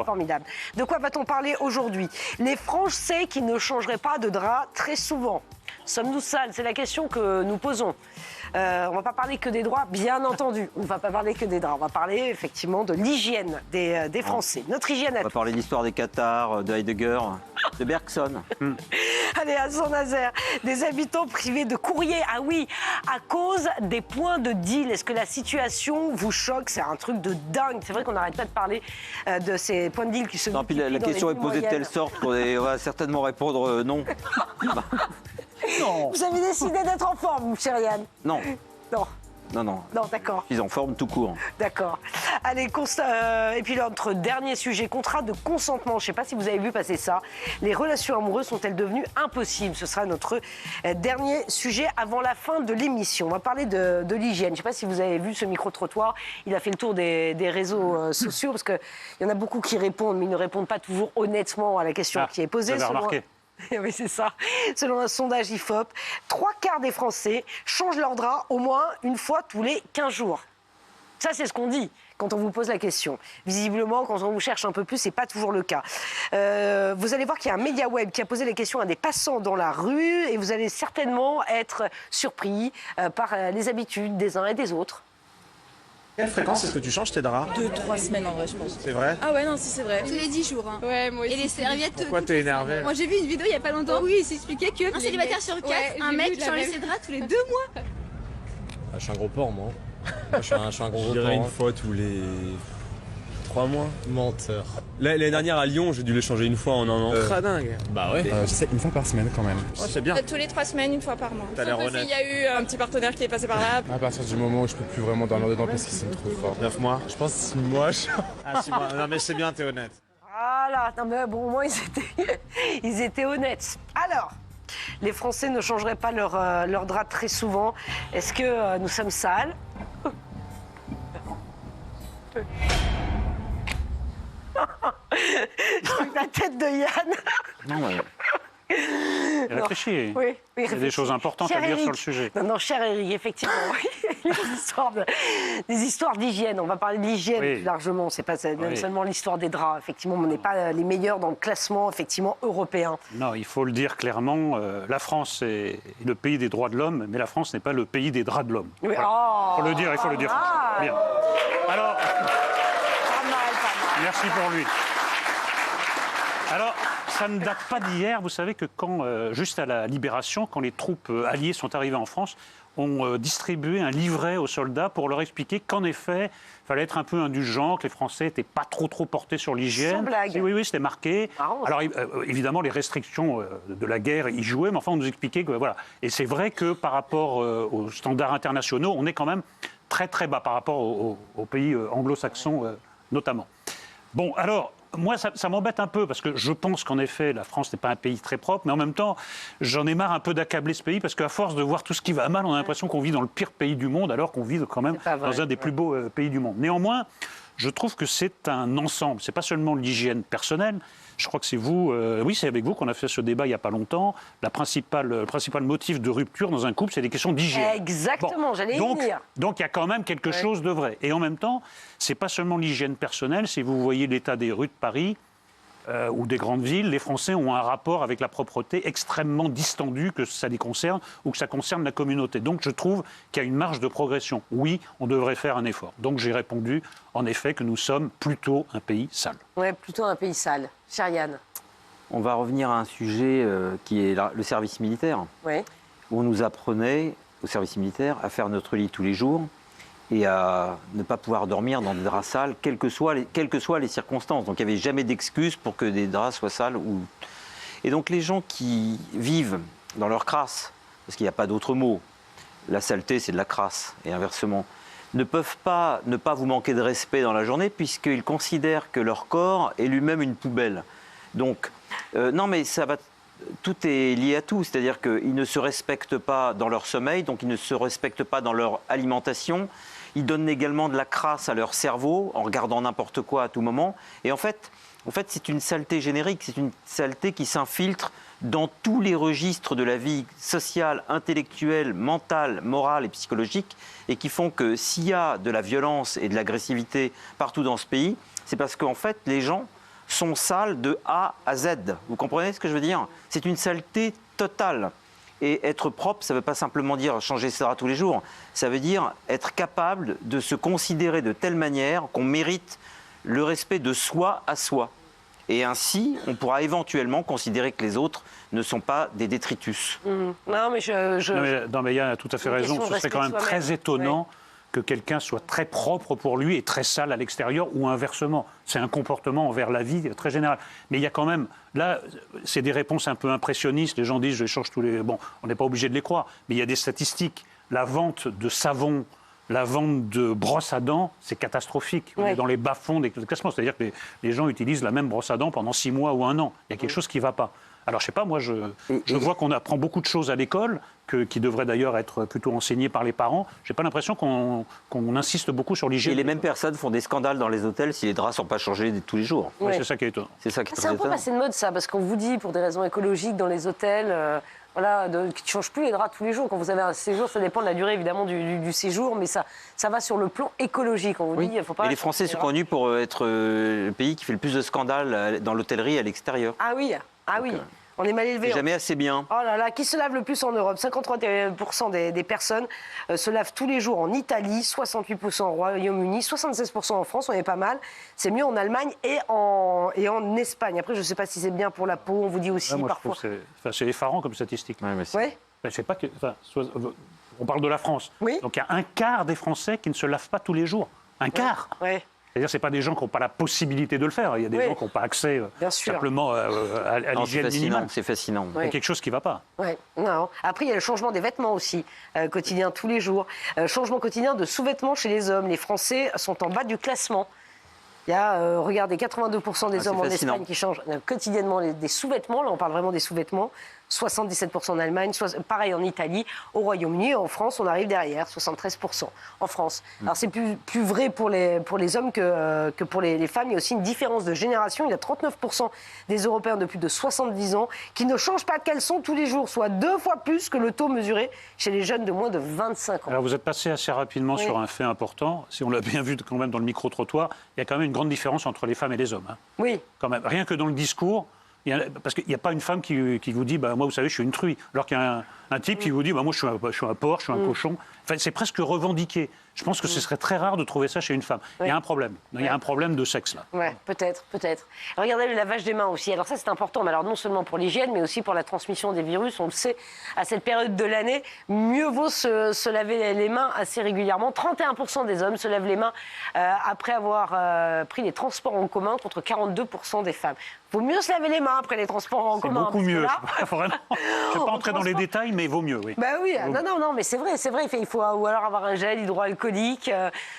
Formidable. De quoi va-t-on parler aujourd'hui? Les Français qui ne changeraient pas de drap très souvent. Sommes-nous sales? C'est la question que nous posons. On ne va pas parler que des droits, bien entendu. On ne va pas parler que des draps. On va parler effectivement de l'hygiène des Français. Notre hygiène à On va parler de l'histoire des Qatars, de Heidegger, de Bergson. Allez, à Saint-Nazaire, des habitants privés de courrier. Ah oui, à cause des points de deal. Est-ce que la situation vous choque? C'est un truc de dingue. C'est vrai qu'on n'arrête pas de parler de ces points de deal qui se Non, puis la question est posée de telle sorte qu'on va certainement répondre non. Non. Vous avez décidé d'être en forme, cher Yann? Non. Non. Non. Non, d'accord. Ils en forment tout court. D'accord. Allez, et puis notre dernier sujet, contrat de consentement. Je ne sais pas si vous avez vu passer ça. Les relations amoureuses sont-elles devenues impossibles? Ce sera notre dernier sujet avant la fin de l'émission. On va parler de l'hygiène. Je ne sais pas si vous avez vu ce micro-trottoir. Il a fait le tour des réseaux sociaux parce qu'il y en a beaucoup qui répondent, mais ils ne répondent pas toujours honnêtement à la question qui est posée. Vous avez remarqué. Oui, c'est ça. Selon un sondage IFOP, 3/4 des Français changent leur drap au moins une fois tous les 15 jours. Ça, c'est ce qu'on dit quand on vous pose la question. Visiblement, quand on vous cherche un peu plus, ce n'est pas toujours le cas. Vous allez voir qu'il y a un média web qui a posé les questions à des passants dans la rue et vous allez certainement être surpris par les habitudes des uns et des autres. Quelle fréquence est-ce que tu changes tes draps? 2-3 semaines en vrai, je pense. C'est vrai? Ah ouais, non, si c'est vrai. Tous les 10 jours. Hein. Ouais, moi aussi. Et les serviettes. Pourquoi t'es énervé? Moi j'ai vu une vidéo il y a pas longtemps où il s'expliquait que un célibataire sur 4, un mec changeait ses draps tous les 2 mois. Ah, je suis un gros porc, moi. Je suis un gros porc. Une fois tous les 3 mois. Menteur. L'année dernière à Lyon, j'ai dû les changer une fois en un an. Dingue. Bah ouais. J'essaie une fois par semaine quand même. Oh, c'est bien. Tous les 3 semaines, une fois par mois. T'as l'air Sauf honnête. qu'il y a eu un petit partenaire qui est passé par là. À partir du moment où je peux plus vraiment dormir dedans parce qu'ils sont trop forts. 9 mois. Je pense 6 mois. Ah, 6 mois. Non, mais c'est bien, t'es honnête. Voilà, non, mais bon, au moins ils étaient honnêtes. Alors, les Français ne changeraient pas leur drap très souvent. Est-ce que nous sommes sales? La tête de Yann. Non, ouais. Réfléchis. Oui, Il y a des choses importantes à dire sur le sujet. Non, cher Eric, effectivement, oui. Des histoires d'hygiène. On va parler de l'hygiène plus largement. C'est pas seulement l'histoire des draps. Effectivement, on n'est pas les meilleurs dans le classement effectivement européen. Non, il faut le dire clairement. La France est le pays des droits de l'homme, mais la France n'est pas le pays des draps de l'homme. Oui. Voilà. Oh, il faut le dire, il faut le dire. Bien. Alors, pas mal. merci pour lui. Alors, ça ne date pas d'hier. Vous savez que juste à la Libération, quand les troupes alliées sont arrivées en France, on distribué un livret aux soldats pour leur expliquer qu'en effet, il fallait être un peu indulgent, que les Français n'étaient pas trop portés sur l'hygiène. Sans blague. Oui, c'était marqué. Marrant, alors, évidemment, les restrictions de la guerre y jouaient, mais enfin, on nous expliquait que, voilà. Et c'est vrai que par rapport aux standards internationaux, on est quand même très, très bas par rapport aux pays anglo-saxons, notamment. Bon, alors, moi, ça m'embête un peu, parce que je pense qu'en effet, la France n'est pas un pays très propre, mais en même temps, j'en ai marre un peu d'accabler ce pays, parce qu'à force de voir tout ce qui va mal, on a l'impression qu'on vit dans le pire pays du monde, alors qu'on vit quand même dans un des plus beaux pays du monde. Néanmoins, je trouve que c'est un ensemble. C'est pas seulement l'hygiène personnelle. Je crois que c'est vous, oui, c'est avec vous qu'on a fait ce débat il n'y a pas longtemps. Le principal motif de rupture dans un couple, c'est des questions d'hygiène. Exactement, j'allais y venir. Donc il y a quand même quelque chose de vrai. Et en même temps, c'est pas seulement l'hygiène personnelle. Si vous voyez l'état des rues de Paris ou des grandes villes, les Français ont un rapport avec la propreté extrêmement distendu, que ça les concerne ou que ça concerne la communauté. Donc je trouve qu'il y a une marge de progression. Oui, on devrait faire un effort. Donc j'ai répondu, en effet, que nous sommes plutôt un pays sale. Oui, plutôt un pays sale. Cher Yann. On va revenir à un sujet qui est le service militaire. Oui. Où on nous apprenait, au service militaire, à faire notre lit tous les jours et à ne pas pouvoir dormir dans des draps sales, quelles que soient les circonstances. Donc il n'y avait jamais d'excuse pour que des draps soient sales. Et donc les gens qui vivent dans leur crasse, parce qu'il n'y a pas d'autre mot, la saleté c'est de la crasse, et inversement, ne peuvent pas ne pas vous manquer de respect dans la journée, puisqu'ils considèrent que leur corps est lui-même une poubelle. Donc, non mais ça va... Tout est lié à tout, c'est-à-dire qu'ils ne se respectent pas dans leur sommeil, donc ils ne se respectent pas dans leur alimentation. Ils donnent également de la crasse à leur cerveau en regardant n'importe quoi à tout moment. Et en fait, c'est une saleté générique, c'est une saleté qui s'infiltre dans tous les registres de la vie sociale, intellectuelle, mentale, morale et psychologique, et qui font que s'il y a de la violence et de l'agressivité partout dans ce pays, c'est parce qu'en fait, les gens sont sales de A à Z. Vous comprenez ce que je veux dire? C'est une saleté totale. Et être propre, ça ne veut pas simplement dire changer ses draps tous les jours. Ça veut dire être capable de se considérer de telle manière qu'on mérite le respect de soi à soi. Et ainsi, on pourra éventuellement considérer que les autres ne sont pas des détritus. Non, mais Non, mais Yann a tout à fait Une raison. question de Ce serait quand même respect de très soi-même. étonnant que quelqu'un soit très propre pour lui et très sale à l'extérieur ou inversement. C'est un comportement envers la vie très général. Mais il y a quand même, là, c'est des réponses un peu impressionnistes. Les gens disent, je change tous les... Bon, on n'est pas obligé de les croire, mais il y a des statistiques. La vente de savon, la vente de brosses à dents, c'est catastrophique. On est dans les bas-fonds des classements. C'est-à-dire que les gens utilisent la même brosse à dents pendant 6 mois ou 1 an. Il y a quelque chose qui ne va pas. Alors, je ne sais pas, moi, je vois qu'on apprend beaucoup de choses à l'école, qui devraient d'ailleurs être plutôt enseignées par les parents. Je n'ai pas l'impression qu'on insiste beaucoup sur l'hygiène. Et les mêmes personnes font des scandales dans les hôtels si les draps ne sont pas changés tous les jours. Oui, c'est ça qui est étonnant. C'est ça qui est c'est très un peu étonnant. passé de mode, ça, parce qu'on vous dit, pour des raisons écologiques, dans les hôtels, voilà, qui ne changent plus les draps tous les jours. Quand vous avez un séjour, ça dépend de la durée, évidemment, du séjour, mais ça va sur le plan écologique. On vous dit, il faut pas... Et les Français sont connus pour être le pays qui fait le plus de scandales dans l'hôtellerie à l'extérieur. Ah oui, on est mal élevé. C'est jamais assez bien. Oh là là, qui se lave le plus en Europe? 53% des personnes se lavent tous les jours en Italie, 68% au Royaume-Uni, 76% en France, on est pas mal. C'est mieux en Allemagne et en Espagne. Après, je ne sais pas si c'est bien pour la peau, on vous dit aussi Moi, parfois. je trouve que c'est effarant comme statistique. Ouais. Je sais pas on parle de la France. Oui. Donc il y a un quart des Français qui ne se lavent pas tous les jours. Un quart. Ouais. C'est-à-dire, ce n'est pas des gens qui n'ont pas la possibilité de le faire. Il y a des gens qui n'ont pas accès Bien sûr. simplement à l'hygiène minimale. C'est fascinant. Il y a quelque chose qui ne va pas. Ouais. Non. Après, il y a le changement des vêtements aussi, quotidien, tous les jours. Changement quotidien de sous-vêtements chez les hommes. Les Français sont en bas du classement. Il y a, regardez, 82% des hommes en fascinant. Espagne qui changent quotidiennement des sous-vêtements. Là, on parle vraiment des sous-vêtements. 77% en Allemagne, pareil en Italie. Au Royaume-Uni, en France, on arrive derrière, 73% en France. Alors, c'est plus vrai pour les hommes que pour les femmes. Il y a aussi une différence de génération. Il y a 39% des Européens de plus de 70 ans qui ne changent pas de caleçon tous les jours, soit 2 fois plus que le taux mesuré chez les jeunes de moins de 25 ans. Alors, vous êtes passé assez rapidement sur un fait important. Si on l'a bien vu quand même dans le micro-trottoir, il y a quand même une grande différence entre les femmes et les hommes. Hein. Oui. Quand même. Rien que dans le discours. Parce qu'il n'y a pas une femme qui vous dit moi, vous savez, je suis une truie. Alors qu'il y a un type qui vous dit moi, je suis un porc, je suis un cochon. Enfin, c'est presque revendiqué. Je pense que ce serait très rare de trouver ça chez une femme. Il y a un problème. Il y a un problème de sexe, là. Oui, peut-être. Regardez le lavage des mains aussi. Alors ça, c'est important. Mais alors, non seulement pour l'hygiène, mais aussi pour la transmission des virus. On le sait, à cette période de l'année, mieux vaut se laver les mains assez régulièrement. 31% des hommes se lavent les mains après avoir pris les transports en commun, contre 42% des femmes. Il vaut mieux se laver les mains après les transports en commun. C'est beaucoup mieux. Là, Vraiment. Je ne vais pas entrer dans les détails, mais il vaut mieux, oui. Bah oui, non, mais c'est vrai. Il faut ou alors avoir un gel hydroalcoolique.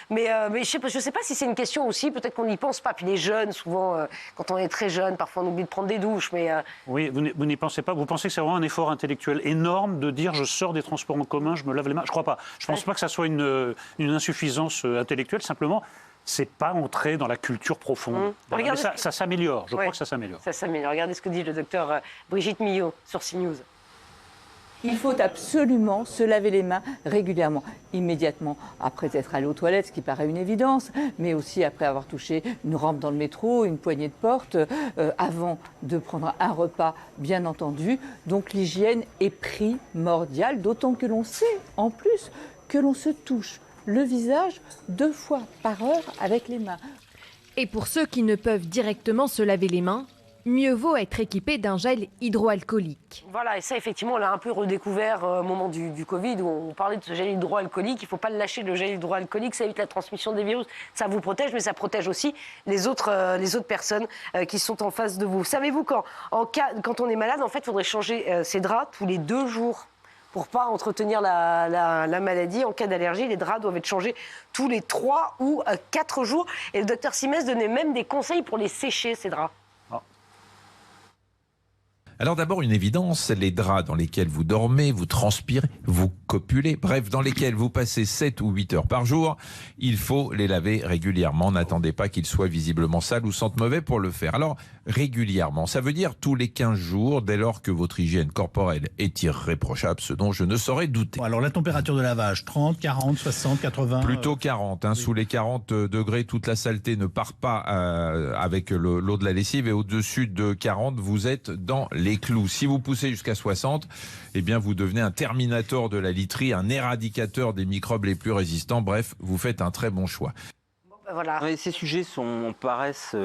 Mais je sais pas si c'est une question aussi, peut-être qu'on n'y pense pas. Puis les jeunes, souvent, quand on est très jeune, parfois on oublie de prendre des douches. Mais Oui, vous n'y pensez pas. Vous pensez que c'est vraiment un effort intellectuel énorme de dire je sors des transports en commun, je me lave les mains? Je ne crois pas. Je ne pense pas que ça soit une insuffisance intellectuelle. Simplement, c'est pas entrer dans la culture profonde. Mais ça s'améliore. Je crois que ça s'améliore. Ça s'améliore. Regardez ce que dit le docteur Brigitte Millot sur CNews. Il faut absolument se laver les mains régulièrement, immédiatement après être allé aux toilettes, ce qui paraît une évidence, mais aussi après avoir touché une rampe dans le métro, une poignée de porte, avant de prendre un repas, bien entendu. Donc l'hygiène est primordiale, d'autant que l'on sait, en plus, que l'on se touche le visage 2 fois par heure avec les mains. Et pour ceux qui ne peuvent directement se laver les mains, mieux vaut être équipé d'un gel hydroalcoolique. Voilà, et ça, effectivement, on l'a un peu redécouvert au moment du Covid, où on parlait de ce gel hydroalcoolique. Il ne faut pas le lâcher, le gel hydroalcoolique, ça évite la transmission des virus. Ça vous protège, mais ça protège aussi les autres personnes qui sont en face de vous. Savez-vous, quand on est malade, en fait, il faudrait changer ses draps tous les 2 jours. Pour ne pas entretenir la maladie. En cas d'allergie, les draps doivent être changés tous les 3 ou 4 jours. Et le docteur Simès donnait même des conseils pour les sécher, ces draps. Alors d'abord, une évidence, les draps dans lesquels vous dormez, vous transpirez, vous copulez, bref, dans lesquels vous passez 7 ou 8 heures par jour, il faut les laver régulièrement. N'attendez pas qu'ils soient visiblement sales ou sentent mauvais pour le faire. Alors, régulièrement, ça veut dire tous les 15 jours, dès lors que votre hygiène corporelle est irréprochable, ce dont je ne saurais douter. Alors la température de lavage, 30, 40, 60, 80 Plutôt 40. Sous les 40 degrés, toute la saleté ne part pas avec l'eau de la lessive, et au-dessus de 40, vous êtes dans les clous. Si vous poussez jusqu'à 60, eh bien vous devenez un terminator de la literie, un éradicateur des microbes les plus résistants. Bref, vous faites un très bon choix. Voilà. Ouais, ces sujets paraissent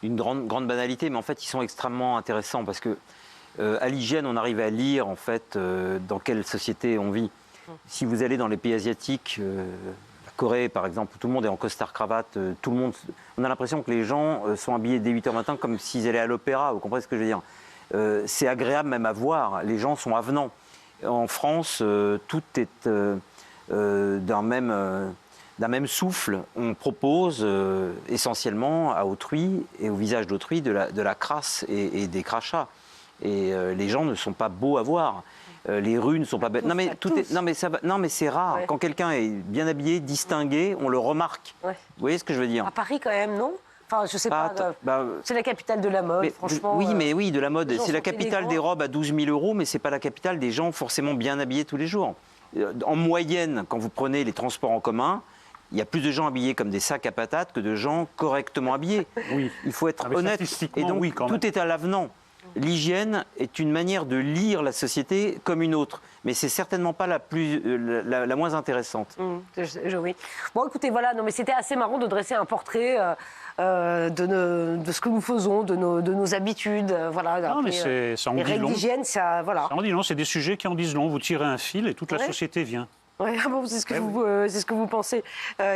une grande banalité, mais en fait ils sont extrêmement intéressants parce que à l'hygiène, on arrive à lire en fait dans quelle société on vit. Si vous allez dans les pays asiatiques, la Corée par exemple, où tout le monde est en costard-cravate, tout le monde, on a l'impression que les gens sont habillés dès 8h matin comme s'ils allaient à l'opéra, vous comprenez ce que je veux dire? C'est agréable même à voir, les gens sont avenants. En France, tout est d'un même souffle. On propose essentiellement à autrui et au visage d'autrui de la crasse et des crachats. Et les gens ne sont pas beaux à voir. Les rues ne sont pas belles. Non mais c'est rare. Ouais. Quand quelqu'un est bien habillé, distingué, on le remarque. Ouais. Vous voyez ce que je veux dire? À Paris quand même, non? Enfin, je sais pas. C'est la capitale de la mode, franchement. Oui, de la mode. C'est la capitale des robes à 12 000 €, mais c'est pas la capitale des gens forcément bien habillés tous les jours. En moyenne, quand vous prenez les transports en commun, il y a plus de gens habillés comme des sacs à patates que de gens correctement habillés. Oui. Il faut être honnête. Et donc, oui, tout est à l'avenant. L'hygiène est une manière de lire la société comme une autre, mais c'est certainement pas la moins intéressante. Oui. Bon, écoutez, voilà, non, mais c'était assez marrant de dresser un portrait de ce que nous faisons, de nos habitudes, voilà. Non, mais ça en dit long. Les règles d'hygiène, ça, voilà. Ça en dit long. C'est des sujets qui en disent long. Vous tirez un fil et toute la société vient. Ouais, bon, c'est ce que vous pensez.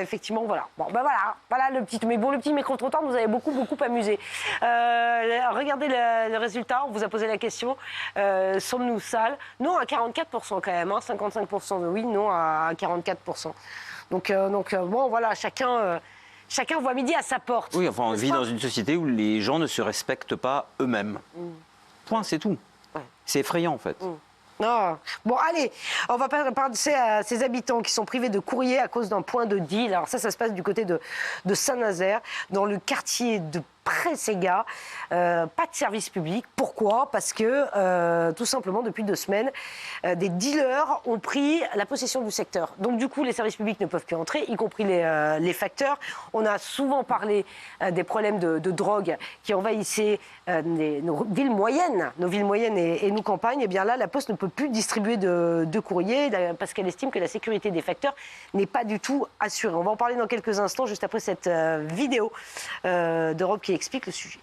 Effectivement, voilà. Bon, ben voilà le petit micro-trottoir nous avait beaucoup amusé. Regardez le résultat. On vous a posé la question. Sommes-nous sales? Non, à 44% quand même. 55% de oui, non à 44%. Donc bon, voilà, chacun voit midi à sa porte. Oui, enfin, on vit dans une société où les gens ne se respectent pas eux-mêmes. Point, c'est tout. Ouais. C'est effrayant, en fait. Non. Bon, allez, on va passer à ces habitants qui sont privés de courrier à cause d'un point de deal. Alors ça se passe du côté de Saint-Nazaire, dans le quartier de Pressega. Pas de service public. Pourquoi? Parce que, tout simplement, depuis 2 semaines, des dealers ont pris la possession du secteur. Donc, du coup, les services publics ne peuvent plus entrer, y compris les facteurs. On a souvent parlé des problèmes de drogue qui envahissaient nos villes moyennes et nos campagnes. Et bien là, la Poste ne peut plus distribuer de courrier parce qu'elle estime que la sécurité des facteurs n'est pas du tout assurée. On va en parler dans quelques instants, juste après cette vidéo d'Europe qui explique le sujet.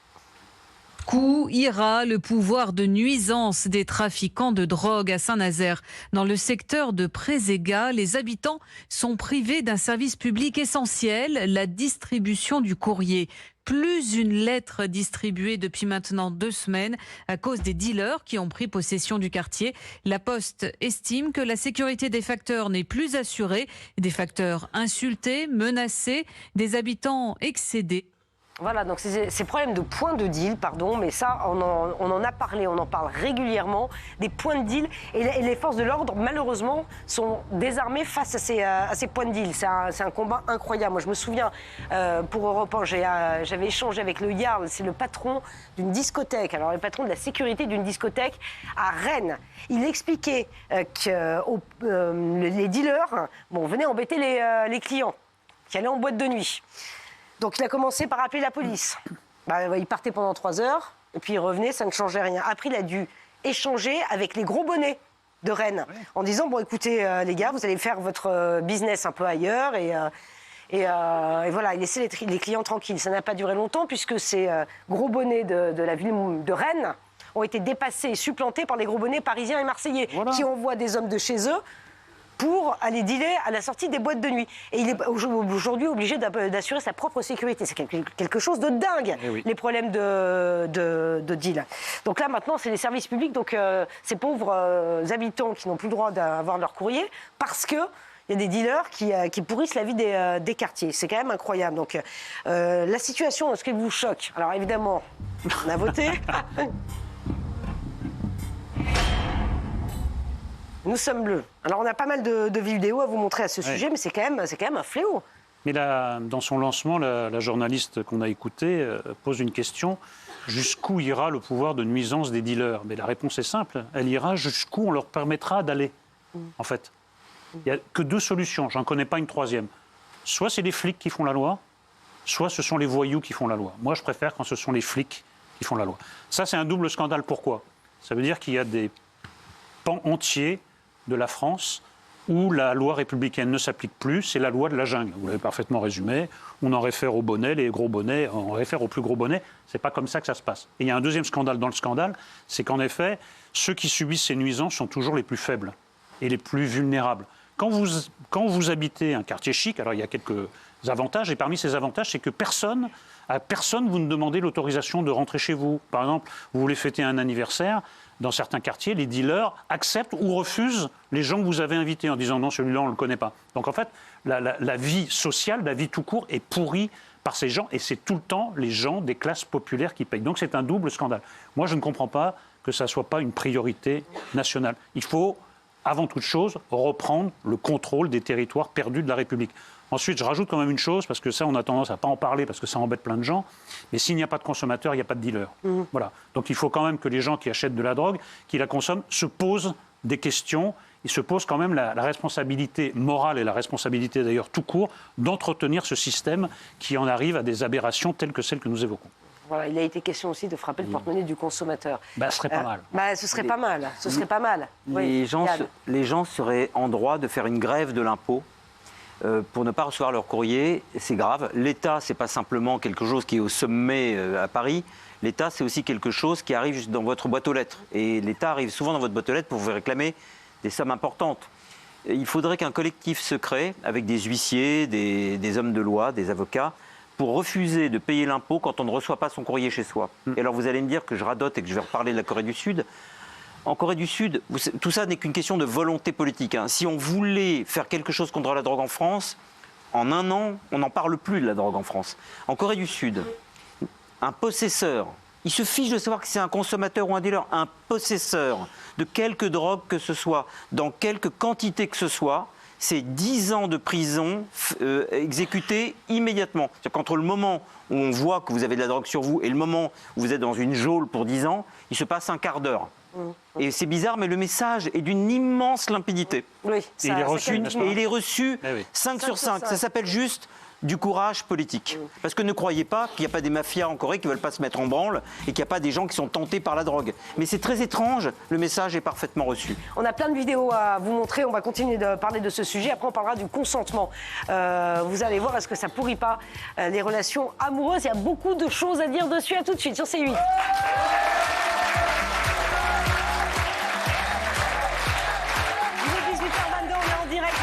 Où ira le pouvoir de nuisance des trafiquants de drogue à Saint-Nazaire? Dans le secteur de Pressega, les habitants sont privés d'un service public essentiel, la distribution du courrier. Plus une lettre distribuée depuis maintenant 2 semaines à cause des dealers qui ont pris possession du quartier. La Poste estime que la sécurité des facteurs n'est plus assurée. Des facteurs insultés, menacés, des habitants excédés. Voilà, donc ces problèmes de points de deal, mais ça, on en a parlé, on en parle régulièrement, des points de deal, et les forces de l'ordre, malheureusement, sont désarmées face à ces points de deal. C'est un combat incroyable. Moi, je me souviens, pour Europe 1, j'avais échangé avec le Jarl, c'est le patron d'une discothèque, alors le patron de la sécurité d'une discothèque à Rennes. Il expliquait que les dealers venaient embêter les clients qui allaient en boîte de nuit. Donc il a commencé par appeler la police. Il partait pendant 3 heures, et puis il revenait, ça ne changeait rien. Après, il a dû échanger avec les gros bonnets de Rennes, en disant, bon écoutez les gars, vous allez faire votre business un peu ailleurs, et voilà, il laissait les clients tranquilles. Ça n'a pas duré longtemps, puisque ces gros bonnets de la ville de Rennes ont été dépassés et supplantés par les gros bonnets parisiens et marseillais, qui envoient des hommes de chez eux pour aller dealer à la sortie des boîtes de nuit. Et il est aujourd'hui obligé d'assurer sa propre sécurité. C'est quelque chose de dingue, les problèmes de deal. Donc là, maintenant, c'est les services publics, donc ces pauvres habitants qui n'ont plus le droit d'avoir leur courrier, parce qu'il y a des dealers qui pourrissent la vie des quartiers. C'est quand même incroyable. Donc la situation, est-ce qu'elle vous choque? Alors évidemment, on a voté. Nous sommes bleus. Alors, on a pas mal de vidéos à vous montrer à ce sujet, mais c'est quand même un fléau. Mais dans son lancement, la journaliste qu'on a écoutée pose une question. Jusqu'où ira le pouvoir de nuisance des dealers? Mais la réponse est simple. Elle ira jusqu'où on leur permettra d'aller, en fait. Il n'y a que 2 solutions. J'en connais pas une troisième. Soit c'est les flics qui font la loi, soit ce sont les voyous qui font la loi. Moi, je préfère quand ce sont les flics qui font la loi. Ça, c'est un double scandale. Pourquoi? Ça veut dire qu'il y a des pans entiers de la France où la loi républicaine ne s'applique plus, c'est la loi de la jungle. Vous l'avez parfaitement résumé. On en réfère aux bonnets, les gros bonnets, on réfère aux plus gros bonnets. C'est pas comme ça que ça se passe. Et il y a un deuxième scandale dans le scandale, c'est qu'en effet, ceux qui subissent ces nuisances sont toujours les plus faibles et les plus vulnérables. Quand vous habitez un quartier chic, alors il y a quelques avantages, et parmi ces avantages, c'est que à personne vous ne demandez l'autorisation de rentrer chez vous. Par exemple, vous voulez fêter un anniversaire. Dans certains quartiers, les dealers acceptent ou refusent les gens que vous avez invités en disant non, celui-là, on ne le connaît pas. Donc en fait, la vie sociale, la vie tout court est pourrie par ces gens et c'est tout le temps les gens des classes populaires qui payent. Donc c'est un double scandale. Moi, je ne comprends pas que ça ne soit pas une priorité nationale. Il faut, avant toute chose, reprendre le contrôle des territoires perdus de la République. Ensuite, je rajoute quand même une chose, parce que ça, on a tendance à ne pas en parler, parce que ça embête plein de gens. Mais s'il n'y a pas de consommateur, il n'y a pas de dealer. Voilà. Donc il faut quand même que les gens qui achètent de la drogue, qui la consomment, se posent des questions. Ils se posent quand même la responsabilité morale et la responsabilité d'ailleurs tout court d'entretenir ce système qui en arrive à des aberrations telles que celles que nous évoquons. Voilà, il a été question aussi de frapper le porte-monnaie du consommateur. Ce serait pas mal. Ce serait pas mal. Ce serait pas mal. Les gens seraient en droit de faire une grève de l'impôt. Pour ne pas recevoir leur courrier, c'est grave. L'État, c'est pas simplement quelque chose qui est au sommet à Paris. L'État, c'est aussi quelque chose qui arrive dans votre boîte aux lettres. Et l'État arrive souvent dans votre boîte aux lettres pour vous réclamer des sommes importantes. Il faudrait qu'un collectif se crée avec des huissiers, des hommes de loi, des avocats, pour refuser de payer l'impôt quand on ne reçoit pas son courrier chez soi. Et alors vous allez me dire que je radote et que je vais reparler de la Corée du Sud. En Corée du Sud, tout ça n'est qu'une question de volonté politique. Si on voulait faire quelque chose contre la drogue en France, en un an, on n'en parle plus de la drogue en France. En Corée du Sud, un possesseur, il se fiche de savoir que c'est un consommateur ou un dealer, un possesseur de quelque drogue que ce soit, dans quelque quantité que ce soit, c'est 10 ans de prison exécutés immédiatement. C'est-à-dire qu'entre le moment où on voit que vous avez de la drogue sur vous et le moment où vous êtes dans une geôle pour 10 ans, il se passe un quart d'heure. Et c'est bizarre, mais le message est d'une immense limpidité. Oui, et il est reçu 5 sur 5. Ça s'appelle juste du courage politique. Parce que ne croyez pas qu'il n'y a pas des mafias en Corée qui ne veulent pas se mettre en branle et qu'il n'y a pas des gens qui sont tentés par la drogue. Mais c'est très étrange, le message est parfaitement reçu. On a plein de vidéos à vous montrer, on va continuer de parler de ce sujet. Après, on parlera du consentement. Vous allez voir, est-ce que ça pourrit pas les relations amoureuses? Il y a beaucoup de choses à dire dessus. À tout de suite sur C8.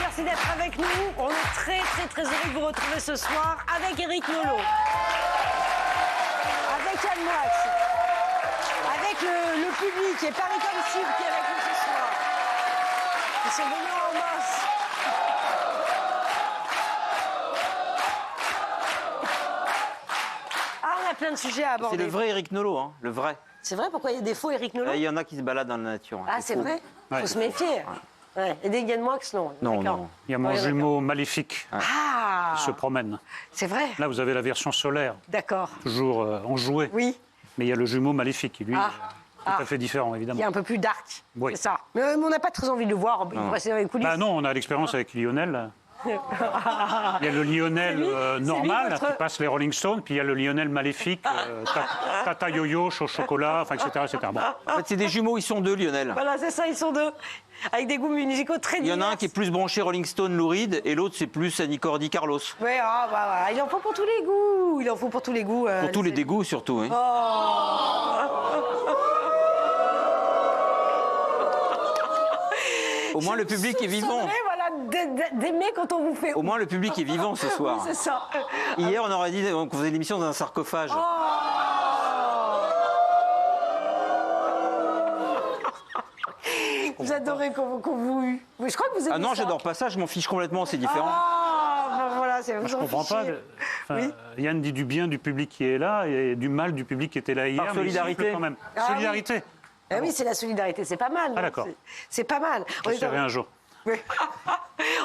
Merci d'être avec nous. On est très heureux de vous retrouver ce soir avec Éric Nolot, avec Yann Moix, avec le public et Paris comme cible qui est avec nous ce soir. Ils sont venus en masse. On a plein de sujets à aborder. C'est le vrai Éric Nolot, hein, le vrai. C'est vrai? Pourquoi il y a des faux Éric Nolot? Il y en a qui se baladent dans la nature. Ah, c'est vrai? Il faut se méfier. Ouais. Et des Yann Moix, non. Non. Il y a mon jumeau maléfique qui se promène. C'est vrai? Là, vous avez la version solaire. D'accord. Toujours en jouet. Oui. Mais il y a le jumeau maléfique qui, lui, est tout à fait différent, évidemment. Il y a un peu plus dark. Oui. C'est ça. Mais on n'a pas très envie de le voir. Il pourrait rester dans les coulisses. Non, on a l'expérience avec Lionel. Il y a le Lionel normal qui passe les Rolling Stones, puis il y a le Lionel maléfique, Tata Yo-Yo, chaud chocolat, etc. Bon. En fait, c'est des jumeaux, ils sont deux, Lionel. Voilà, c'est ça, ils sont deux. Avec des goûts musicaux très divers. Il y en a un qui est plus branché Rolling Stone, Lou Reed, et l'autre, c'est plus Annie Cordy, Carlos. Oui, il en faut pour tous les goûts. Il en faut pour tous les goûts. Pour tous les dégoûts, surtout. Hein. Au moins, le public est vivant. D'aimer quand on vous fait. Au moins, le public est vivant ce soir. C'est ça. Hier, on aurait dit qu'on faisait l'émission dans un sarcophage. Vous adorez qu'on vous eue. Je crois que vous aimez Ah non, ça. j'adore pas ça, je m'en fiche complètement, c'est différent. Voilà, c'est je comprends pas. Oui. Yann dit du bien du public qui est là et du mal du public qui était là hier. Par solidarité. Quand même. Solidarité. Ah oui, c'est la solidarité, c'est pas mal. Ah d'accord. C'est pas mal. J'essaierai un jour. Oui.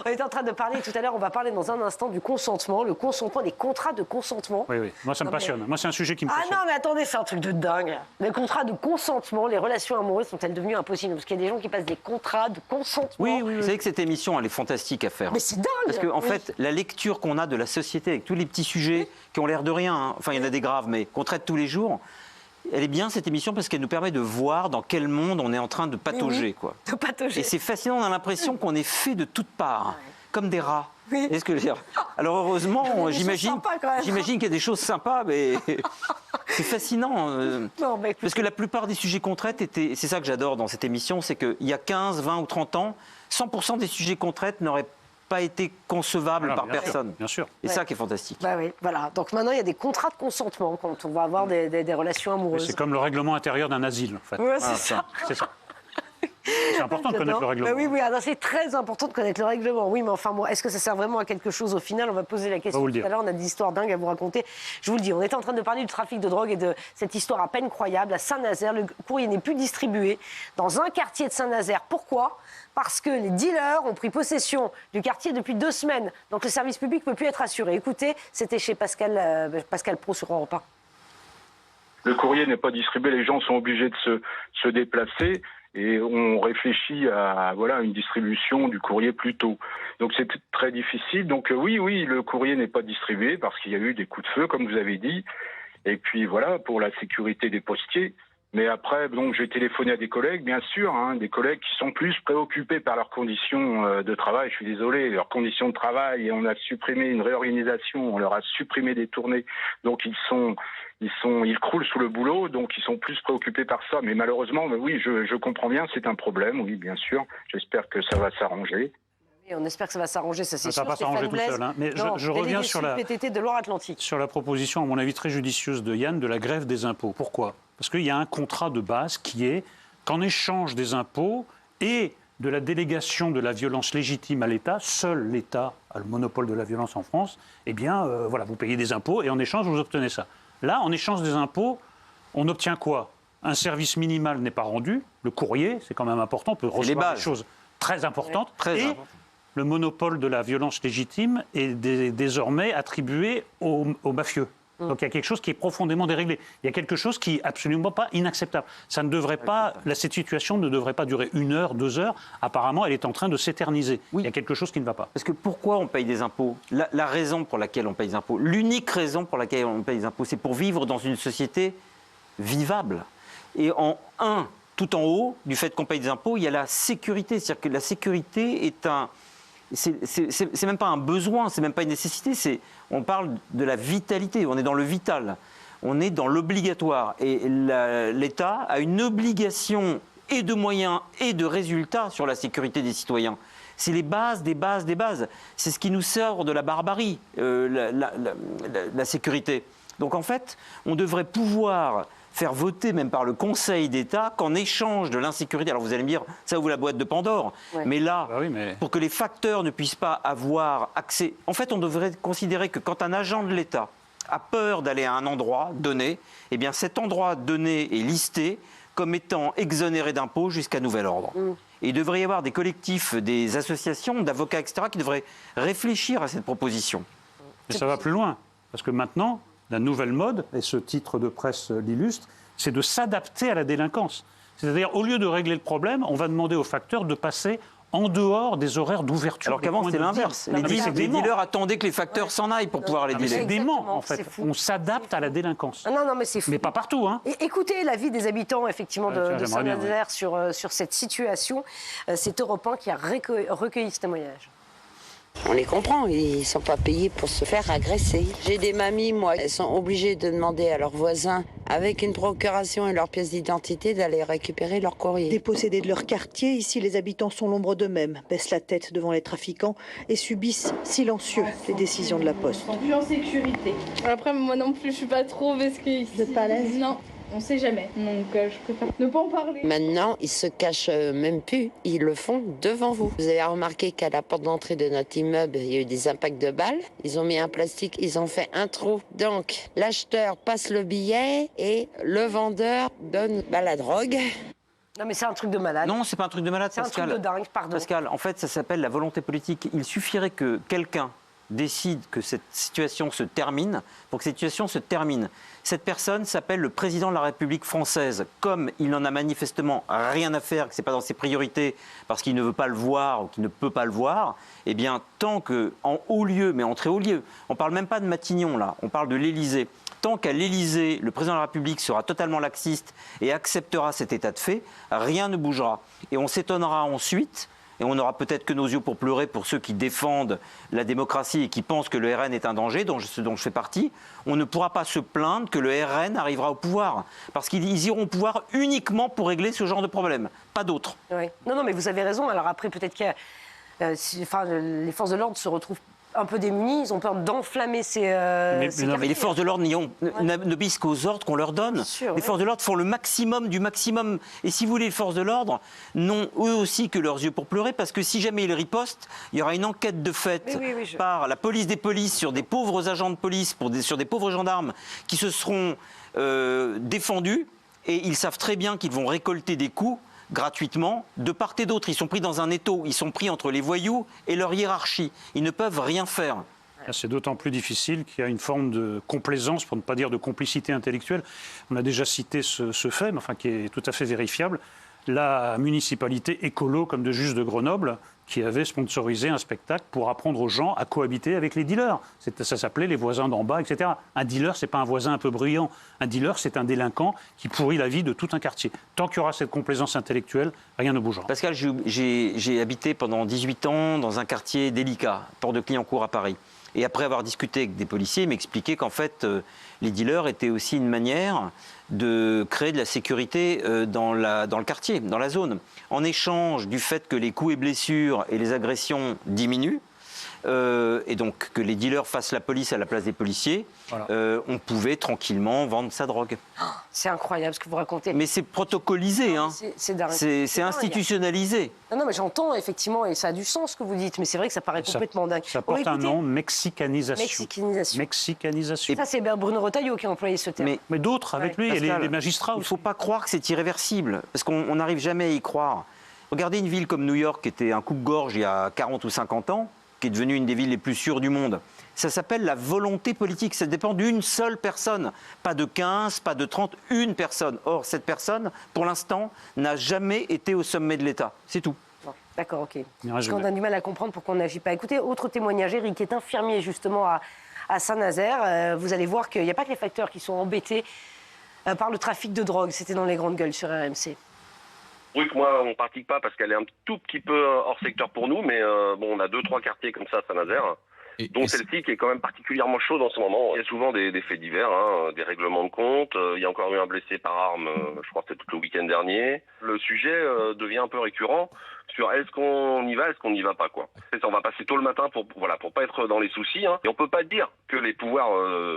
On est en train de parler tout à l'heure, on va parler dans un instant du consentement, le consentement, des contrats de consentement. Oui, moi ça me passionne. Moi c'est un sujet qui me passionne. Ah non, mais attendez, c'est un truc de dingue. Les contrats de consentement, les relations amoureuses sont-elles devenues impossibles? Parce qu'il y a des gens qui passent des contrats de consentement. Oui. Vous savez que cette émission, elle est fantastique à faire. Mais c'est dingue. Parce qu'en fait, la lecture qu'on a de la société avec tous les petits sujets qui ont l'air de rien, hein. Enfin il y en a des graves, mais qu'on traite tous les jours. Elle est bien cette émission parce qu'elle nous permet de voir dans quel monde on est en train de patauger. Quoi. De patauger. Et c'est fascinant, on a l'impression qu'on est fait de toutes parts, comme des rats. Oui. C'est ce que je veux dire. Alors heureusement, j'imagine qu'il y a des choses sympas, mais c'est fascinant. Non, mais parce que la plupart des sujets qu'on traite, et c'est ça que j'adore dans cette émission, c'est qu'il y a 15, 20 ou 30 ans, 100% des sujets qu'on traite n'auraient pas été concevables par personne. Bien sûr. Et ça qui est fantastique. Bah oui, voilà. Donc maintenant, il y a des contrats de consentement quand on va avoir des relations amoureuses. C'est comme le règlement intérieur d'un asile, en fait. Ouais, c'est ça. C'est ça. C'est important de connaître le règlement. Bah oui, c'est très important de connaître le règlement. Oui, mais enfin, bon, est-ce que ça sert vraiment à quelque chose au final? On va poser la question tout à l'heure. On a des histoires dingues à vous raconter. Je vous le dis, on était en train de parler du trafic de drogue et de cette histoire à peine croyable. À Saint-Nazaire, le courrier n'est plus distribué dans un quartier de Saint-Nazaire. Pourquoi? Parce que les dealers ont pris possession du quartier depuis 2 semaines. Donc le service public ne peut plus être assuré. Écoutez, c'était chez Pascal Pro sur Europe 1. Le courrier n'est pas distribué, les gens sont obligés de se déplacer et on réfléchit à une distribution du courrier plus tôt. Donc c'est très difficile. Donc oui, le courrier n'est pas distribué parce qu'il y a eu des coups de feu, comme vous avez dit. Et puis voilà, pour la sécurité des postiers. Mais après, donc j'ai téléphoné à des collègues, bien sûr, des collègues qui sont plus préoccupés par leurs conditions de travail. Je suis désolé, leurs conditions de travail. Et on a supprimé une réorganisation, on leur a supprimé des tournées. Donc ils croulent sous le boulot, donc ils sont plus préoccupés par ça. Mais malheureusement, oui, je comprends bien, c'est un problème, oui, bien sûr. J'espère que ça va s'arranger. Et on espère que ça va s'arranger, ça c'est sûr. Ça ne va pas s'arranger tout seul. Hein. Mais je reviens sur PTT de Loire-Atlantique. Sur la proposition, à mon avis, très judicieuse de Yann, de la grève des impôts. Pourquoi? Parce qu'il y a un contrat de base qui est qu'en échange des impôts et de la délégation de la violence légitime à l'État, seul l'État a le monopole de la violence en France, eh bien, vous payez des impôts et en échange, vous obtenez ça. Là, en échange des impôts, on obtient quoi? Un service minimal n'est pas rendu, le courrier, c'est quand même important, on peut recevoir des choses très importantes, le monopole de la violence légitime est désormais attribué aux mafieux. Donc il y a quelque chose qui est profondément déréglé. Il y a quelque chose qui est absolument pas inacceptable. Ça ne devrait pas, cette situation ne devrait pas durer 1 heure, 2 heures. Apparemment, elle est en train de s'éterniser. Il y a quelque chose qui ne va pas. Parce que pourquoi on paye des impôts? La raison pour laquelle on paye des impôts, l'unique raison pour laquelle on paye des impôts, c'est pour vivre dans une société vivable. Et tout en haut du fait qu'on paye des impôts, il y a la sécurité. C'est-à-dire que la sécurité est c'est même pas un besoin, c'est même pas une nécessité, on parle de la vitalité, on est dans le vital, on est dans l'obligatoire. Et l'État a une obligation et de moyens et de résultats sur la sécurité des citoyens. C'est les bases des bases des bases. C'est ce qui nous sort de la barbarie, la sécurité. Donc en fait, on devrait pouvoir faire voter même par le Conseil d'État qu'en échange de l'insécurité, alors vous allez me dire, ça ouvre la boîte de Pandore, mais là, pour que les facteurs ne puissent pas avoir accès, en fait on devrait considérer que quand un agent de l'État a peur d'aller à un endroit donné, eh bien cet endroit donné est listé comme étant exonéré d'impôts jusqu'à nouvel ordre. Et il devrait y avoir des collectifs, des associations, d'avocats, etc., qui devraient réfléchir à cette proposition. Mais ça va plus loin, parce que maintenant, la nouvelle mode, et ce titre de presse l'illustre, c'est de s'adapter à la délinquance. C'est-à-dire, au lieu de régler le problème, on va demander aux facteurs de passer en dehors des horaires d'ouverture. Alors qu'avant, c'était l'inverse. Les dealers attendaient que les facteurs s'en aillent pour pouvoir les dealer. C'est dément, en fait. On s'adapte à la délinquance. Non, mais c'est fou. Mais pas partout, hein. Et écoutez l'avis des habitants, effectivement, de Saint-Nazaire sur cette situation. C'est Europe 1 qui a recueilli ce témoignage. On les comprend, ils ne sont pas payés pour se faire agresser. J'ai des mamies, moi, elles sont obligées de demander à leurs voisins, avec une procuration et leur pièce d'identité, d'aller récupérer leur courrier. Dépossédés de leur quartier, ici les habitants sont l'ombre d'eux-mêmes, baissent la tête devant les trafiquants et subissent silencieux les décisions de la Poste. Plus en sécurité. Après, moi non plus, je suis pas trop parce que... Vous n'êtes pas à l'aise? Non. On sait jamais, donc je préfère ne pas en parler. Maintenant, ils se cachent même plus, ils le font devant vous. Vous avez remarqué qu'à la porte d'entrée de notre immeuble, il y a eu des impacts de balles. Ils ont mis un plastique, ils ont fait un trou. Donc, l'acheteur passe le billet et le vendeur donne la drogue. Non, mais c'est un truc de malade. Non, c'est pas un truc de malade, c'est Pascal. C'est un truc de dingue, pardon. Pascal, en fait, ça s'appelle la volonté politique. Il suffirait que quelqu'un décide que cette situation se termine, pour que cette situation se termine. Cette personne s'appelle le président de la République française. Comme il n'en a manifestement rien à faire, que ce n'est pas dans ses priorités, parce qu'il ne veut pas le voir ou qu'il ne peut pas le voir, eh bien, tant qu'en haut lieu, mais en très haut lieu, on ne parle même pas de Matignon, là, on parle de l'Élysée. Tant qu'à l'Élysée, le président de la République sera totalement laxiste et acceptera cet état de fait, rien ne bougera. Et on s'étonnera ensuite, et on n'aura peut-être que nos yeux pour pleurer pour ceux qui défendent la démocratie et qui pensent que le RN est un danger, dont je fais partie, on ne pourra pas se plaindre que le RN arrivera au pouvoir. Parce qu'ils iront au pouvoir uniquement pour régler ce genre de problème, pas d'autres. Oui. Non, mais vous avez raison. Alors après, peut-être que les forces de l'ordre se retrouvent un peu démunis, ils ont peur d'enflammer ces mais les forces de l'ordre n'obéissent qu'aux ordres qu'on leur donne. Sûr, les forces de l'ordre font le maximum du maximum. Et si vous voulez, les forces de l'ordre n'ont eux aussi que leurs yeux pour pleurer, parce que si jamais ils ripostent, il y aura une enquête de fait par la police des polices sur des pauvres agents de police, sur des pauvres gendarmes qui se seront défendus, et ils savent très bien qu'ils vont récolter des coups gratuitement, de part et d'autre. Ils sont pris dans un étau, ils sont pris entre les voyous et leur hiérarchie. Ils ne peuvent rien faire. C'est d'autant plus difficile qu'il y a une forme de complaisance, pour ne pas dire de complicité intellectuelle. On a déjà cité ce fait, mais enfin, qui est tout à fait vérifiable. La municipalité écolo, comme de Juste de Grenoble, qui avait sponsorisé un spectacle pour apprendre aux gens à cohabiter avec les dealers. Ça s'appelait les voisins d'en bas, etc. Un dealer, c'est pas un voisin un peu bruyant. Un dealer, c'est un délinquant qui pourrit la vie de tout un quartier. Tant qu'il y aura cette complaisance intellectuelle, rien ne bougera. Pascal, j'ai habité pendant 18 ans dans un quartier délicat, Port de Clignancourt à Paris. Et après avoir discuté avec des policiers, ils m'expliquaient qu'en fait, les dealers étaient aussi une manière de créer de la sécurité dans le quartier, dans la zone. En échange du fait que les coups et blessures et les agressions diminuent, et donc que les dealers fassent la police à la place des policiers, on pouvait tranquillement vendre sa drogue. C'est incroyable ce que vous racontez. Mais c'est protocolisé, hein. C'est dingue. C'est institutionnalisé. Non, mais j'entends effectivement, et ça a du sens ce que vous dites, mais c'est vrai que ça paraît complètement dingue. Ça porte un nom, mexicanisation. Mexicanisation. Ça, c'est Bruno Retailleau qui a employé ce terme. Mais d'autres avec lui, Pascal, et les magistrats aussi. Il ne faut pas croire que c'est irréversible, parce qu'on n'arrive jamais à y croire. Regardez une ville comme New York, qui était un coupe-gorge il y a 40 ou 50 ans, qui est devenue une des villes les plus sûres du monde. Ça s'appelle la volonté politique. Ça dépend d'une seule personne. Pas de 15, pas de 30, une personne. Or, cette personne, pour l'instant, n'a jamais été au sommet de l'État. C'est tout. D'accord, ok. Parce qu'on a du mal à comprendre pourquoi on n'agit pas. Écoutez, autre témoignage, Eric est infirmier justement à Saint-Nazaire. Vous allez voir qu'il n'y a pas que les facteurs qui sont embêtés par le trafic de drogue. C'était dans les grandes gueules sur RMC. Oui, que moi, on ne pratique pas parce qu'elle est un tout petit peu hors secteur pour nous, mais bon, on a 2-3 quartiers comme ça à Saint-Nazaire, dont celle-ci qui est quand même particulièrement chaude en ce moment. Il y a souvent des faits divers, des règlements de compte. Il y a encore eu un blessé par arme, je crois que c'était tout le week-end dernier. Le sujet devient un peu récurrent sur est-ce qu'on y va, est-ce qu'on n'y va pas, quoi. On va passer tôt le matin pour pas être dans les soucis. Et on peut pas dire que les pouvoirs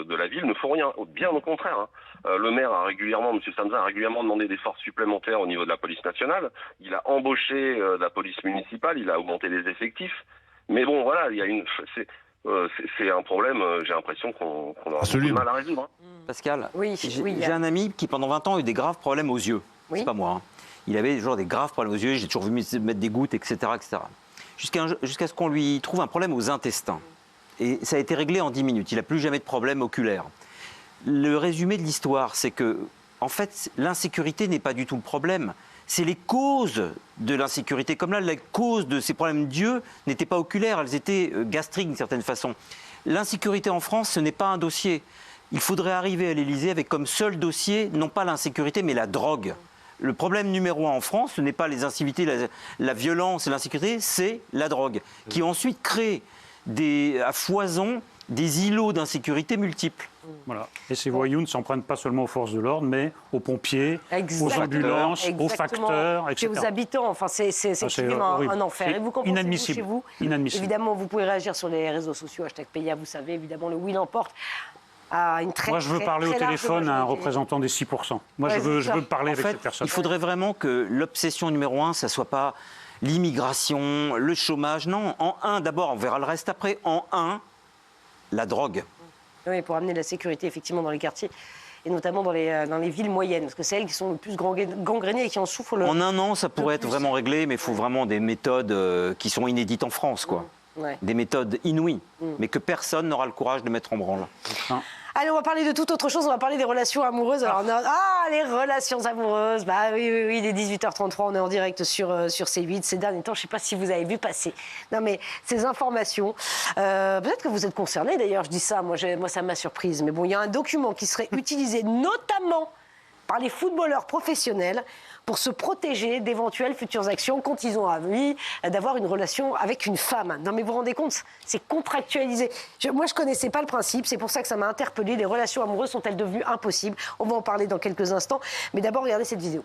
de la ville ne font rien. Bien au contraire. Le maire a régulièrement, M. Samza a régulièrement demandé des forces supplémentaires au niveau de la police nationale. Il a embauché la police municipale, il a augmenté les effectifs. Mais bon, voilà, il y a c'est un problème, j'ai l'impression qu'on aura beaucoup de mal à résoudre. Pascal, j'ai un ami qui pendant 20 ans a eu des graves problèmes aux yeux. C'est pas moi. Il avait toujours des graves problèmes aux yeux, j'ai toujours vu mettre des gouttes, etc. etc. Jusqu'à ce qu'on lui trouve un problème aux intestins. Et ça a été réglé en 10 minutes. Il n'a plus jamais de problème oculaire. Le résumé de l'histoire, c'est que, en fait, l'insécurité n'est pas du tout le problème. C'est les causes de l'insécurité. Comme là, la cause de ces problèmes d'yeux n'était pas oculaire, elles étaient gastriques d'une certaine façon. L'insécurité en France, ce n'est pas un dossier. Il faudrait arriver à l'Élysée avec comme seul dossier, non pas l'insécurité, mais la drogue. Le problème numéro 1 en France, ce n'est pas les incivilités, la violence et l'insécurité, c'est la drogue, qui ensuite crée à foison des îlots d'insécurité multiples. Voilà. Et ces voyous ne s'en prennent pas seulement aux forces de l'ordre, mais aux pompiers, aux ambulances, aux facteurs, etc. Chez aux habitants, enfin, c'est effectivement un enfer. Et vous comprenez inadmissible. Chez vous, inadmissible. Évidemment, vous pouvez réagir sur les réseaux sociaux, #PIA, vous savez, évidemment, le oui l'emporte. Moi, je veux parler au téléphone à un représentant des 6%. Moi, je veux parler avec cette personne. Il faudrait vraiment que l'obsession numéro 1, ça ne soit pas l'immigration, le chômage. Non, en 1, d'abord, on verra le reste après. En 1, la drogue. Oui, pour amener la sécurité, effectivement, dans les quartiers. et notamment dans les villes moyennes, parce que c'est elles qui sont le plus gangrénées et qui en souffrent le En un an, ça pourrait être vraiment réglé, mais il faut vraiment des méthodes qui sont inédites en France, quoi. Ouais. Des méthodes inouïes, mais que personne n'aura le courage de mettre en branle. Allez, on va parler de toute autre chose, on va parler des relations amoureuses. Alors, les relations amoureuses, bah oui, il est 18h33, on est en direct sur C8. Ces derniers temps, je ne sais pas si vous avez vu passer. Non, mais ces informations, peut-être que vous êtes concernés d'ailleurs, je dis ça, moi ça m'a surprise. Mais bon, il y a un document qui serait utilisé notamment par les footballeurs professionnels pour se protéger d'éventuelles futures actions quand ils ont envie d'avoir une relation avec une femme. Non mais vous vous rendez compte, c'est contractualisé. Moi je ne connaissais pas le principe, c'est pour ça que ça m'a interpellée. Les relations amoureuses sont-elles devenues impossibles? On va en parler dans quelques instants, mais d'abord regardez cette vidéo.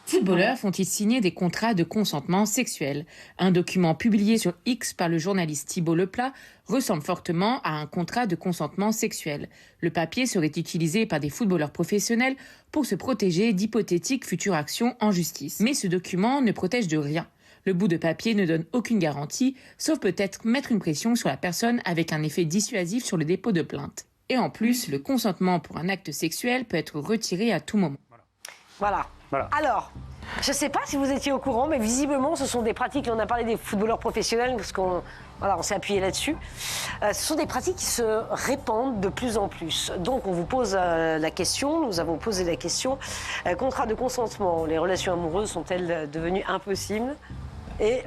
Footballeurs font-ils signer des contrats de consentement sexuel? Un document publié sur X par le journaliste Thibault Leplat ressemble fortement à un contrat de consentement sexuel. Le papier serait utilisé par des footballeurs professionnels pour se protéger d'hypothétiques futures actions en justice. Mais ce document ne protège de rien. Le bout de papier ne donne aucune garantie, sauf peut-être mettre une pression sur la personne avec un effet dissuasif sur le dépôt de plainte. Et en plus, le consentement pour un acte sexuel peut être retiré à tout moment. Voilà. Alors, je ne sais pas si vous étiez au courant, mais visiblement, ce sont des pratiques, on a parlé des footballeurs professionnels, parce qu'on s'est appuyé là-dessus. Ce sont des pratiques qui se répandent de plus en plus. Donc, on vous pose la question, nous avons posé la question, contrat de consentement, les relations amoureuses sont-elles devenues impossibles? Et...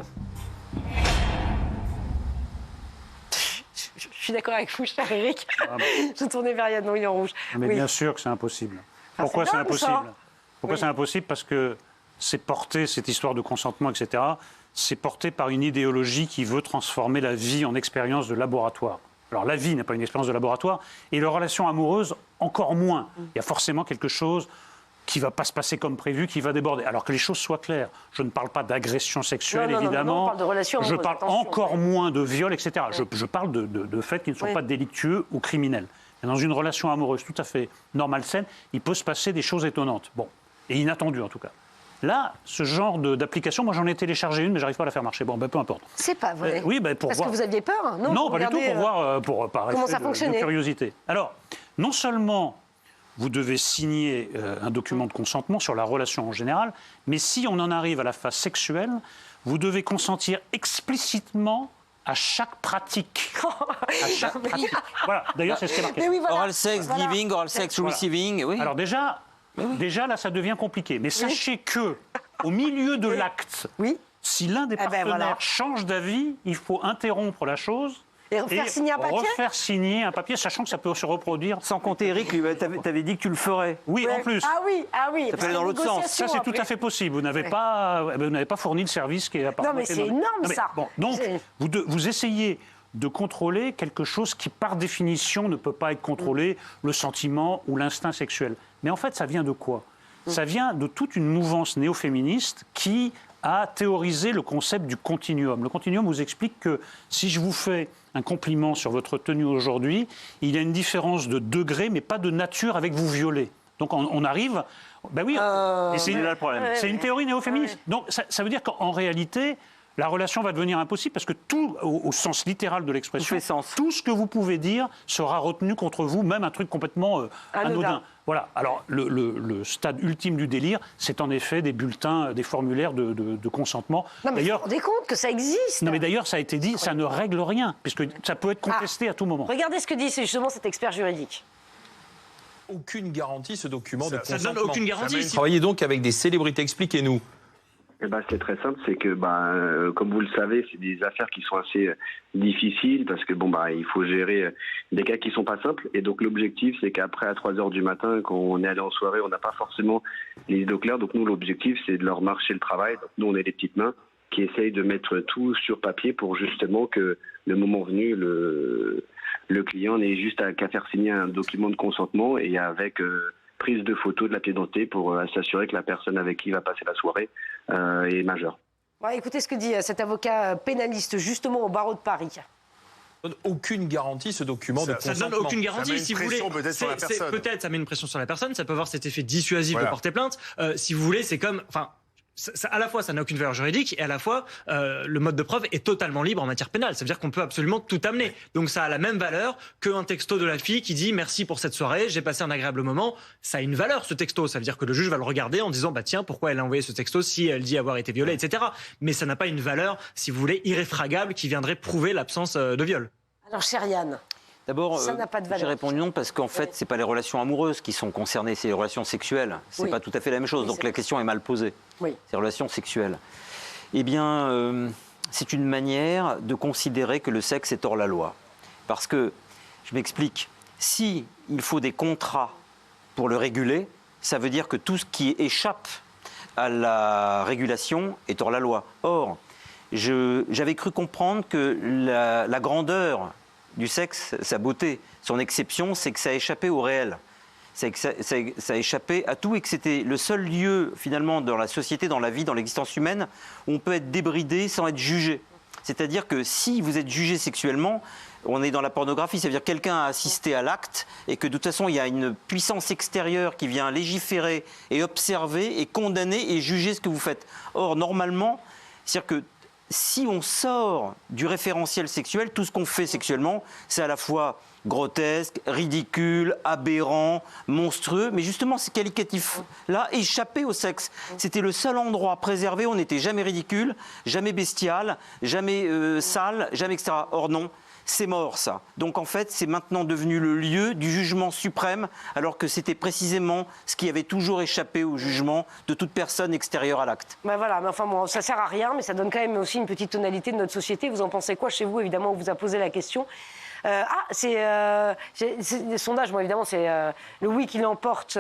Je suis d'accord avec vous, cher Eric. Je tournais vers Yann, non, il est en rouge. Mais oui. Bien sûr que c'est impossible. Pourquoi c'est impossible? Pourquoi c'est impossible? Parce que c'est porté, cette histoire de consentement, etc., c'est porté par une idéologie qui veut transformer la vie en expérience de laboratoire. Alors la vie n'est pas une expérience de laboratoire, et les relations amoureuses, encore moins. Il y a forcément quelque chose qui ne va pas se passer comme prévu, qui va déborder. Alors que les choses soient claires. Je ne parle pas d'agression sexuelle, évidemment. Non, on parle de relations amoureuses. Je parle encore moins de viol, etc. Je parle de faits qui ne sont pas délictueux ou criminels. Et dans une relation amoureuse tout à fait normale, saine, il peut se passer des choses étonnantes. Bon. Et inattendu en tout cas. Là, ce genre d'application, moi j'en ai téléchargé une, mais j'arrive pas à la faire marcher. Bon, peu importe. C'est pas vrai. Oui, pour Parce voir. que vous aviez peur? Non, pas du tout, pour voir par comment effet ça fonctionnait. de curiosité. Alors, non seulement vous devez signer un document de consentement sur la relation en général, mais si on en arrive à la phase sexuelle, vous devez consentir explicitement à chaque pratique. À chaque pratique. Voilà, d'ailleurs, c'est ce qui est marqué. Oui, voilà. Oral sex giving, oral sex receiving, oui. Alors déjà, là, ça devient compliqué. Mais sachez que, au milieu de l'acte, si l'un des partenaires change d'avis, il faut interrompre la chose et refaire signer un papier. Refaire signer un papier, sachant que ça peut se reproduire. Sans compter, Eric, tu avais dit que tu le ferais. Oui, en plus. Ah oui. Ça peut aller dans l'autre sens. Ça, c'est tout à fait possible. Vous n'avez pas fourni le service qui est apparemment... Non, mais c'est énorme, ça. Bon, donc, vous essayez de contrôler quelque chose qui, par définition, ne peut pas être contrôlé, le sentiment ou l'instinct sexuel. Mais en fait, ça vient de quoi? Ça vient de toute une mouvance néo-féministe qui a théorisé le concept du continuum. Le continuum vous explique que si je vous fais un compliment sur votre tenue aujourd'hui, il y a une différence de degré, mais pas de nature avec vous violer. Donc on arrive... Ben oui, et c'est là le problème. C'est une théorie néo-féministe. Donc ça veut dire qu'en réalité... La relation va devenir impossible parce que tout, au sens littéral de l'expression, tout ce que vous pouvez dire sera retenu contre vous, même un truc complètement anodin. Voilà. Alors, le stade ultime du délire, c'est en effet des bulletins, des formulaires de consentement. Non, mais vous vous rendez compte que ça existe? Non, mais d'ailleurs, ça a été dit, ça ne règle rien, puisque ça peut être contesté à tout moment. Regardez ce que dit justement cet expert juridique. Aucune garantie, ce document de consentement. Ça donne aucune garantie. Vous travaillez donc avec des célébrités, expliquez-nous. C'est très simple, c'est que comme vous le savez, c'est des affaires qui sont assez difficiles parce que il faut gérer des cas qui sont pas simples, et donc l'objectif c'est qu'après à 3h du matin, quand on est allé en soirée, on n'a pas forcément les idées claires. Donc nous, l'objectif c'est de leur marcher le travail. Donc nous, on est les petites mains qui essayent de mettre tout sur papier pour justement que le moment venu, le client n'ait juste qu'à faire signer un document de consentement, et avec prise de photos de la pièce d'identité pour s'assurer que la personne avec qui il va passer la soirée est majeure. Bon, écoutez ce que dit cet avocat pénaliste justement au barreau de Paris. Ça donne aucune garantie, ce document de consentement. Ça donne aucune garantie, si vous voulez. Peut-être ça met une pression sur la personne, ça peut avoir cet effet dissuasif de porter plainte. Si vous voulez, c'est comme... à la fois, ça n'a aucune valeur juridique et à la fois, le mode de preuve est totalement libre en matière pénale. Ça veut dire qu'on peut absolument tout amener. Donc ça a la même valeur qu'un texto de la fille qui dit « Merci pour cette soirée, j'ai passé un agréable moment ». Ça a une valeur, ce texto. Ça veut dire que le juge va le regarder en disant « Bah tiens, pourquoi elle a envoyé ce texto si elle dit avoir été violée, etc. » Mais ça n'a pas une valeur, si vous voulez, irréfragable qui viendrait prouver l'absence de viol. Alors, chère Yann, d'abord, ça n'a pas de valeur. j'ai répondu non parce qu'en fait, c'est pas les relations amoureuses qui sont concernées, c'est les relations sexuelles. C'est pas tout à fait la même chose. Donc la question est mal posée. Oui. Ces relations sexuelles. Eh bien, c'est une manière de considérer que le sexe est hors la loi. Parce que, je m'explique, si il faut des contrats pour le réguler, ça veut dire que tout ce qui échappe à la régulation est hors la loi. Or, j'avais cru comprendre que la grandeur du sexe, sa beauté, son exception, c'est que ça a échappé au réel. C'est que ça a échappé à tout et que c'était le seul lieu, finalement, dans la société, dans la vie, dans l'existence humaine, où on peut être débridé sans être jugé. C'est-à-dire que si vous êtes jugé sexuellement, on est dans la pornographie, ça veut dire que quelqu'un a assisté à l'acte et que de toute façon, il y a une puissance extérieure qui vient légiférer et observer et condamner et juger ce que vous faites. Or, normalement, c'est-à-dire que si on sort du référentiel sexuel, tout ce qu'on fait sexuellement, c'est à la fois grotesque, ridicule, aberrant, monstrueux, mais justement ces qualificatifs-là échappaient au sexe. C'était le seul endroit préservé, on n'était jamais ridicule, jamais bestial, jamais sale, jamais etc. Or non, c'est mort ça. Donc en fait, c'est maintenant devenu le lieu du jugement suprême, alors que c'était précisément ce qui avait toujours échappé au jugement de toute personne extérieure à l'acte. Ben voilà, mais enfin bon, ça sert à rien, mais ça donne quand même aussi une petite tonalité de notre société. Vous en pensez quoi chez vous, évidemment, on vous a posé la question. C'est des sondages, bon évidemment, c'est le oui qui l'emporte,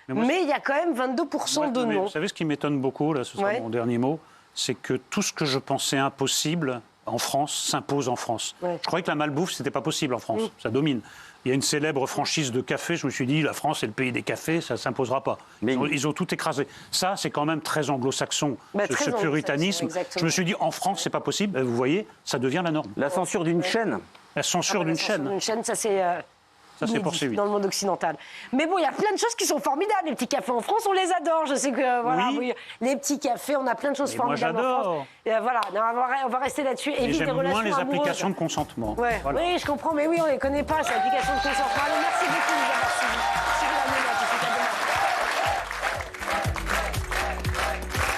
mais il y a quand même 22% de non. Vous savez ce qui m'étonne beaucoup, là, ce sera mon dernier mot, c'est que tout ce que je pensais impossible en France s'impose en France. Je croyais que la malbouffe, c'était pas possible en France, ça domine. Il y a une célèbre franchise de café, je me suis dit, la France est le pays des cafés, ça ne s'imposera pas. Ils ont tout écrasé. Ça, c'est quand même très anglo-saxon, ce puritanisme. Je me suis dit, en France, c'est pas possible. Vous voyez, ça devient la norme. La censure d'une chaîne. La censure d'une chaîne. Une chaîne, ça c'est poursuivi dans le monde occidental. Mais bon, il y a plein de choses qui sont formidables. Les petits cafés en France, on les adore. Je sais que voilà, les petits cafés, on a plein de choses formidables en France. Voilà, on va rester là-dessus. Et j'aime moins les applications de consentement. Voilà. Oui, je comprends, mais oui, on les connaît pas, ces applications de consentement. Allez, merci beaucoup.